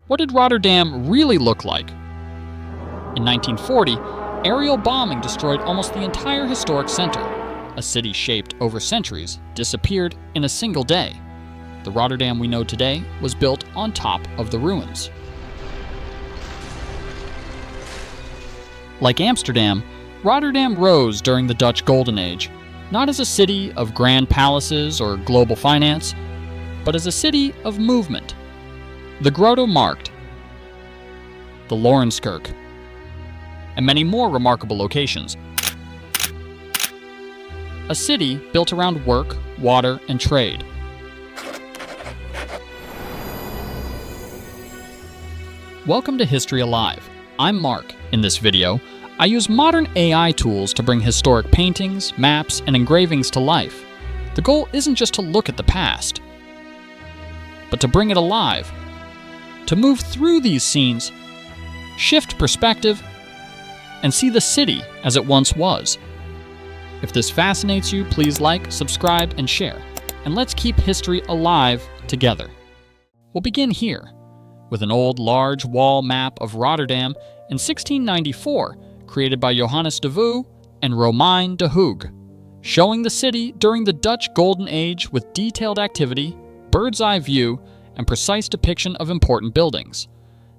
What did Rotterdam really look like? In 1940, aerial bombing destroyed almost the entire historic center. A city shaped over centuries disappeared in a single day. The Rotterdam we know today was built on top of the ruins. Like Amsterdam, Rotterdam rose during the Dutch Golden Age, not as a city of grand palaces or global finance, but as a city of movement. The Grote Markt, the Laurenskerk, and many more remarkable locations. A city built around work, water, and trade. Welcome to History Alive. I'm Mark. In this video, I use modern AI tools to bring historic paintings, maps, and engravings to life. The goal isn't just to look at the past, but to bring it alive, to move through these scenes, shift perspective, and see the city as it once was. If this fascinates you, please like, subscribe, and share. And let's keep history alive together. We'll begin here, with an old large wall map of Rotterdam in 1694, created by Johannes and Romeyn de Hooghe, showing the city during the Dutch Golden Age with detailed activity, bird's-eye view, and precise depiction of important buildings.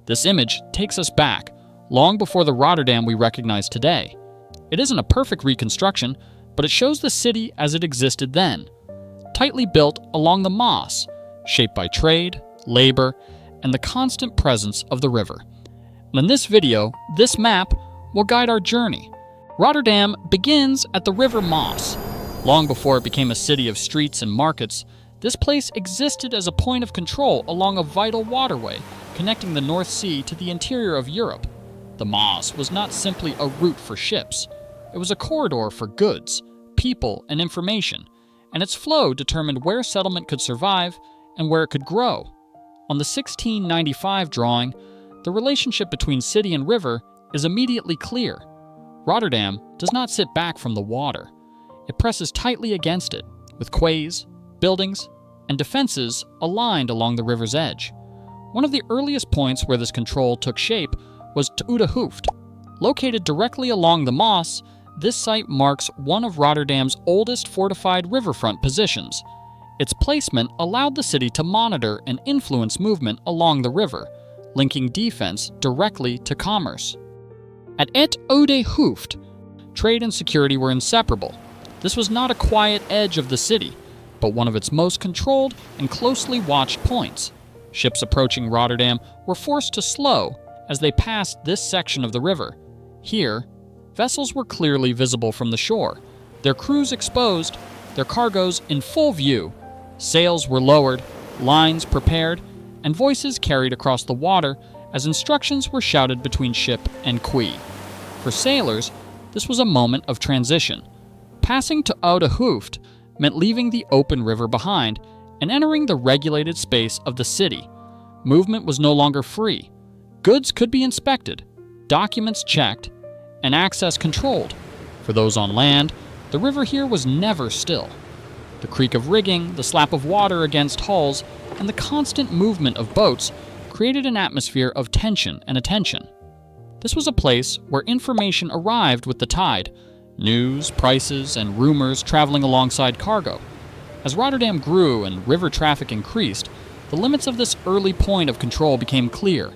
This image takes us back, long before the Rotterdam we recognize today. It isn't a perfect reconstruction, but it shows the city as it existed then, tightly built along the Maas, shaped by trade, labor, and the constant presence of the river. In this video, this map will guide our journey. Rotterdam begins at the River Maas. Long before it became a city of streets and markets, this place existed as a point of control along a vital waterway connecting the North Sea to the interior of Europe. The Maas was not simply a route for ships. It was a corridor for goods, people, and information, and its flow determined where settlement could survive and where it could grow. On the 1695 drawing, the relationship between city and river is immediately clear. Rotterdam does not sit back from the water. It presses tightly against it, with quays, buildings, and defenses aligned along the river's edge. One of the earliest points where this control took shape was Oude Hooft. Located directly along the Maas, this site marks one of Rotterdam's oldest fortified riverfront positions. Its placement allowed the city to monitor and influence movement along the river, linking defense directly to commerce. At Het Oude Hooft, trade and security were inseparable. This was not a quiet edge of the city, but one of its most controlled and closely watched points. Ships approaching Rotterdam were forced to slow as they passed this section of the river. Here, vessels were clearly visible from the shore, their crews exposed, their cargoes in full view. Sails were lowered, lines prepared, and voices carried across the water as instructions were shouted between ship and quay. For sailors, this was a moment of transition. Passing to Oude Hooft meant leaving the open river behind and entering the regulated space of the city. Movement was no longer free. Goods could be inspected, documents checked, and access controlled. For those on land, the river here was never still. The creak of rigging, the slap of water against hulls, and the constant movement of boats created an atmosphere of tension and attention. This was a place where information arrived with the tide, news, prices, and rumors traveling alongside cargo. As Rotterdam grew and river traffic increased, the limits of this early point of control became clear.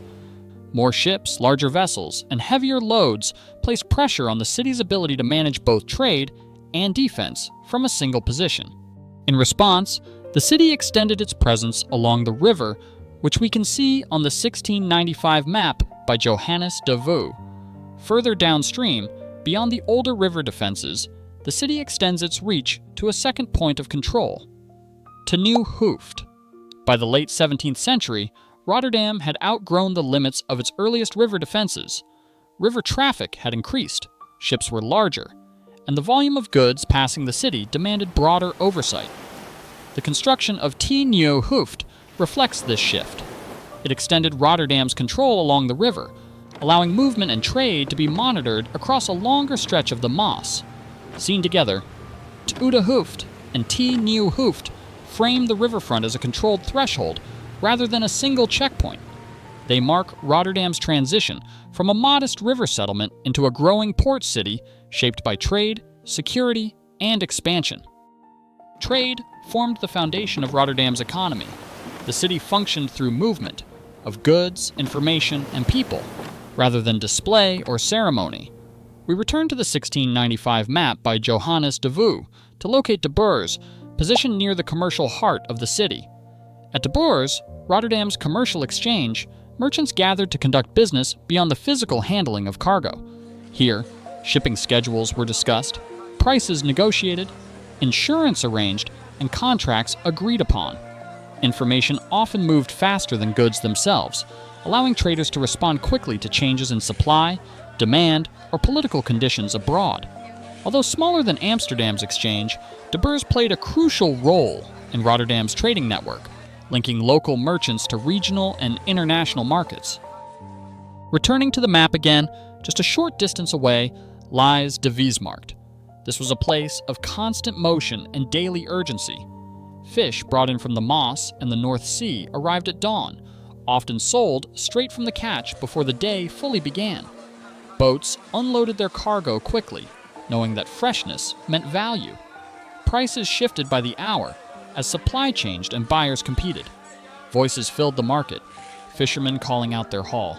More ships, larger vessels, and heavier loads placed pressure on the city's ability to manage both trade and defense from a single position. In response, the city extended its presence along the river, which we can see on the 1695 map by Johannes. Further downstream, beyond the older river defenses, the city extends its reach to a second point of control, to Nieuw Hooft. By the late 17th century, Rotterdam had outgrown the limits of its earliest river defenses. River traffic had increased, ships were larger, and the volume of goods passing the city demanded broader oversight. The construction of Nieuw Hooft reflects this shift. It extended Rotterdam's control along the river, allowing movement and trade to be monitored across a longer stretch of the Maas. Seen together, Oude Hooft and Nieuw Hooft frame the riverfront as a controlled threshold rather than a single checkpoint. They mark Rotterdam's transition from a modest river settlement into a growing port city shaped by trade, security, and expansion. Trade formed the foundation of Rotterdam's economy. The city functioned through movement of goods, information, and people, rather than display or ceremony. We return to the 1695 map by Johannes de Vaux to locate de Beurs, positioned near the commercial heart of the city. At de Beurs, Rotterdam's commercial exchange, merchants gathered to conduct business beyond the physical handling of cargo. Here, shipping schedules were discussed, prices negotiated, insurance arranged, and contracts agreed upon. Information often moved faster than goods themselves, allowing traders to respond quickly to changes in supply, demand, or political conditions abroad. Although smaller than Amsterdam's exchange, de Beurs played a crucial role in Rotterdam's trading network, linking local merchants to regional and international markets. Returning to the map again, just a short distance away lies de Vismarkt. This was a place of constant motion and daily urgency. Fish brought in from the Maas and the North Sea arrived at dawn, often sold straight from the catch before the day fully began. Boats unloaded their cargo quickly, knowing that freshness meant value. Prices shifted by the hour as supply changed and buyers competed. Voices filled the market, fishermen calling out their haul,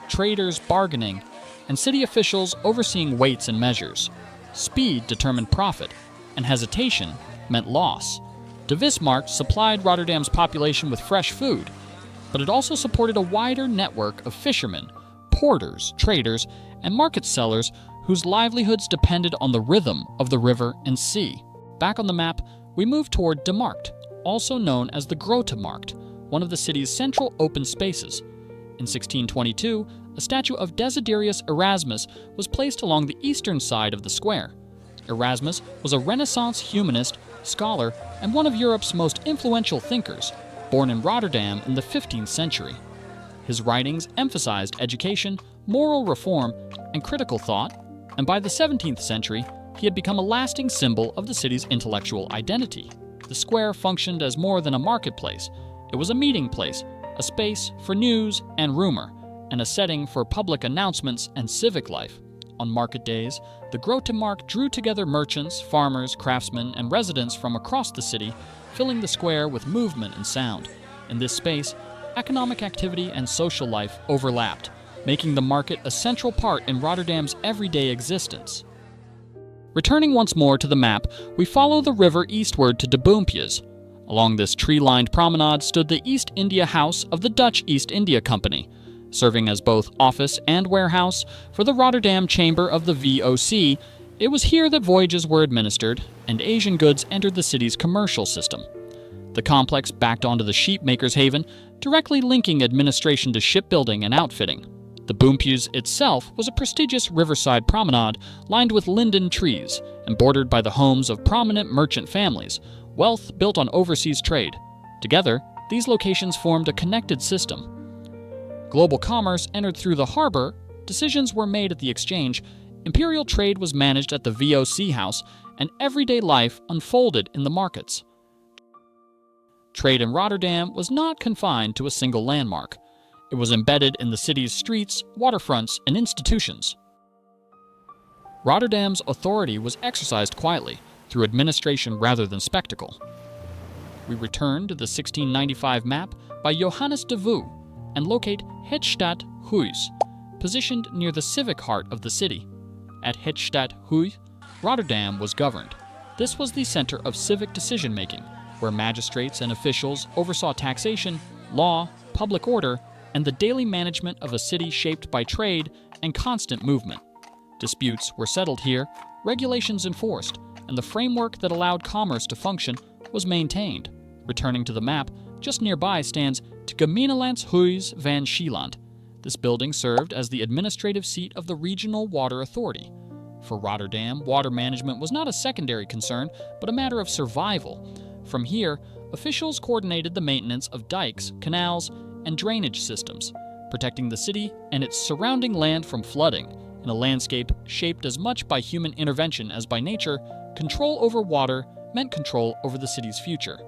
traders bargaining, and city officials overseeing weights and measures. Speed determined profit, and hesitation meant loss. De Vismarkt supplied Rotterdam's population with fresh food, but it also supported a wider network of fishermen, porters, traders, and market sellers whose livelihoods depended on the rhythm of the river and sea. Back on the map, we move toward de Markt, also known as the Grote Markt, one of the city's central open spaces. In 1622, a statue of Desiderius Erasmus was placed along the eastern side of the square. Erasmus was a Renaissance humanist, scholar, and one of Europe's most influential thinkers, born in Rotterdam in the 15th century. His writings emphasized education, moral reform, and critical thought, and by the 17th century, he had become a lasting symbol of the city's intellectual identity. The square functioned as more than a marketplace. It was a meeting place, a space for news and rumor, and a setting for public announcements and civic life. On market days, the Grote Markt drew together merchants, farmers, craftsmen, and residents from across the city, filling the square with movement and sound. In this space, economic activity and social life overlapped, making the market a central part in Rotterdam's everyday existence. Returning once more to the map, we follow the river eastward to de Boompjes. Along this tree-lined promenade stood the East India House of the Dutch East India Company, serving as both office and warehouse for the Rotterdam Chamber of the VOC. It was here that voyages were administered and Asian goods entered the city's commercial system. The complex backed onto the sheep maker's haven, directly linking administration to shipbuilding and outfitting. The Boompjes itself was a prestigious riverside promenade lined with linden trees and bordered by the homes of prominent merchant families, wealth built on overseas trade. Together, these locations formed a connected system. Global commerce entered through the harbor, decisions were made at the exchange, imperial trade was managed at the VOC house, and everyday life unfolded in the markets. Trade in Rotterdam was not confined to a single landmark. It was embedded in the city's streets, waterfronts, and institutions. Rotterdam's authority was exercised quietly, through administration rather than spectacle. We return to the 1695 map by Johannes de Vaux and locate Het Stadt-huys, positioned near the civic heart of the city. At Het Stadt-huys, Rotterdam was governed. This was the center of civic decision-making, where magistrates and officials oversaw taxation, law, public order, and the daily management of a city shaped by trade and constant movement. Disputes were settled here, regulations enforced, and the framework that allowed commerce to function was maintained. Returning to the map, just nearby stands Het Gemeenelants van Schielandt. This building served as the administrative seat of the Regional Water Authority. For Rotterdam, water management was not a secondary concern, but a matter of survival. From here, officials coordinated the maintenance of dikes, canals, and drainage systems, protecting the city and its surrounding land from flooding. In a landscape shaped as much by human intervention as by nature, control over water meant control over the city's future.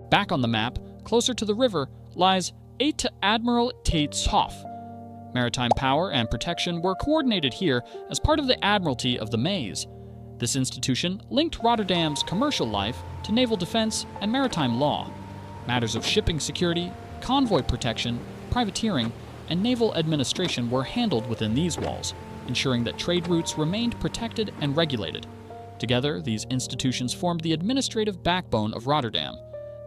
Back on the map, closer to the river, lies ate to Admiraliteytshof. Maritime power and protection were coordinated here as part of the Admiralty of the Maas. This institution linked Rotterdam's commercial life to naval defense and maritime law. Matters of shipping security, convoy protection, privateering, and naval administration were handled within these walls, ensuring that trade routes remained protected and regulated. Together, these institutions formed the administrative backbone of Rotterdam.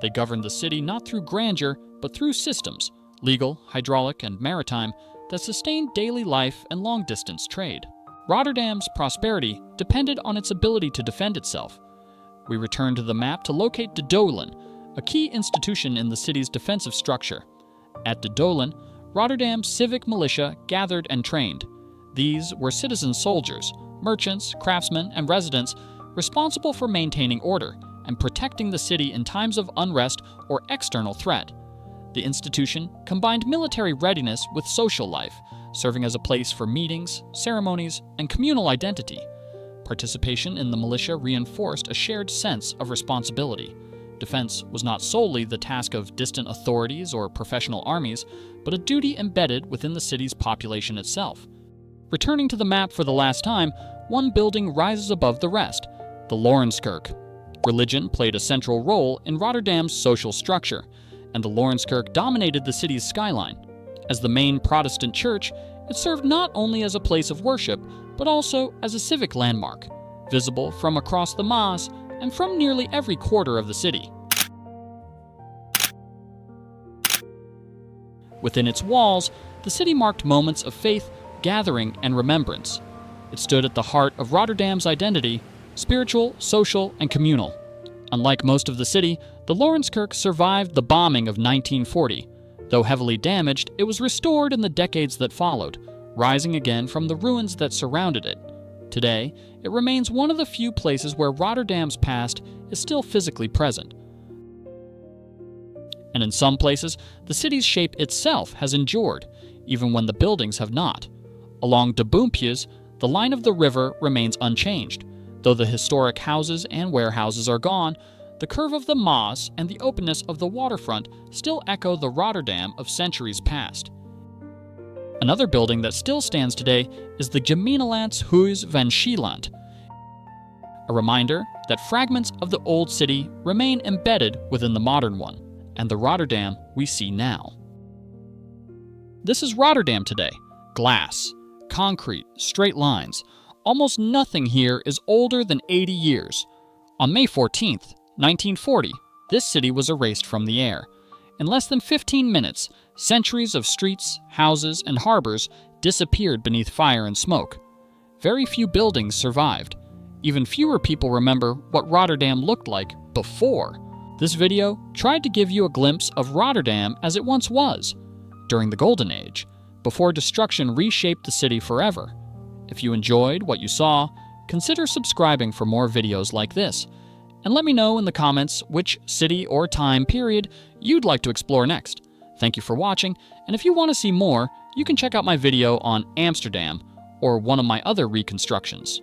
They governed the city not through grandeur, but through systems, legal, hydraulic, and maritime, that sustained daily life and long-distance trade. Rotterdam's prosperity depended on its ability to defend itself. We return to the map to locate the Doelen, a key institution in the city's defensive structure. At the Doelen, Rotterdam's civic militia gathered and trained. These were citizen soldiers, merchants, craftsmen, and residents responsible for maintaining order and protecting the city in times of unrest or external threat. The institution combined military readiness with social life, serving as a place for meetings, ceremonies, and communal identity. Participation in the militia reinforced a shared sense of responsibility. Defense was not solely the task of distant authorities or professional armies, but a duty embedded within the city's population itself. Returning to the map for the last time, one building rises above the rest, the Laurenskerk. Religion played a central role in Rotterdam's social structure, and the Laurenskerk dominated the city's skyline. As the main Protestant church, it served not only as a place of worship, but also as a civic landmark, visible from across the Maas and from nearly every quarter of the city. Within its walls, the city marked moments of faith, gathering, and remembrance. It stood at the heart of Rotterdam's identity, spiritual, social, and communal. Unlike most of the city, the Laurenskerk survived the bombing of 1940. Though heavily damaged, it was restored in the decades that followed, rising again from the ruins that surrounded it. Today, it remains one of the few places where Rotterdam's past is still physically present. And in some places, the city's shape itself has endured, even when the buildings have not. Along de Boompjes, the line of the river remains unchanged. Though the historic houses and warehouses are gone, the curve of the Maas and the openness of the waterfront still echo the Rotterdam of centuries past. Another building that still stands today is the Gemeenelants huis van Schielandt, a reminder that fragments of the old city remain embedded within the modern one, and the Rotterdam we see now. This is Rotterdam today. Glass, concrete, straight lines. Almost nothing here is older than 80 years. On May 14th, 1940, this city was erased from the air. In less than 15 minutes, centuries of streets, houses, and harbors disappeared beneath fire and smoke. Very few buildings survived. Even fewer people remember what Rotterdam looked like before. This video tried to give you a glimpse of Rotterdam as it once was, during the Golden Age, before destruction reshaped the city forever. If you enjoyed what you saw, consider subscribing for more videos like this, and let me know in the comments which city or time period you'd like to explore next. Thank you for watching, and if you want to see more, you can check out my video on Amsterdam or one of my other reconstructions.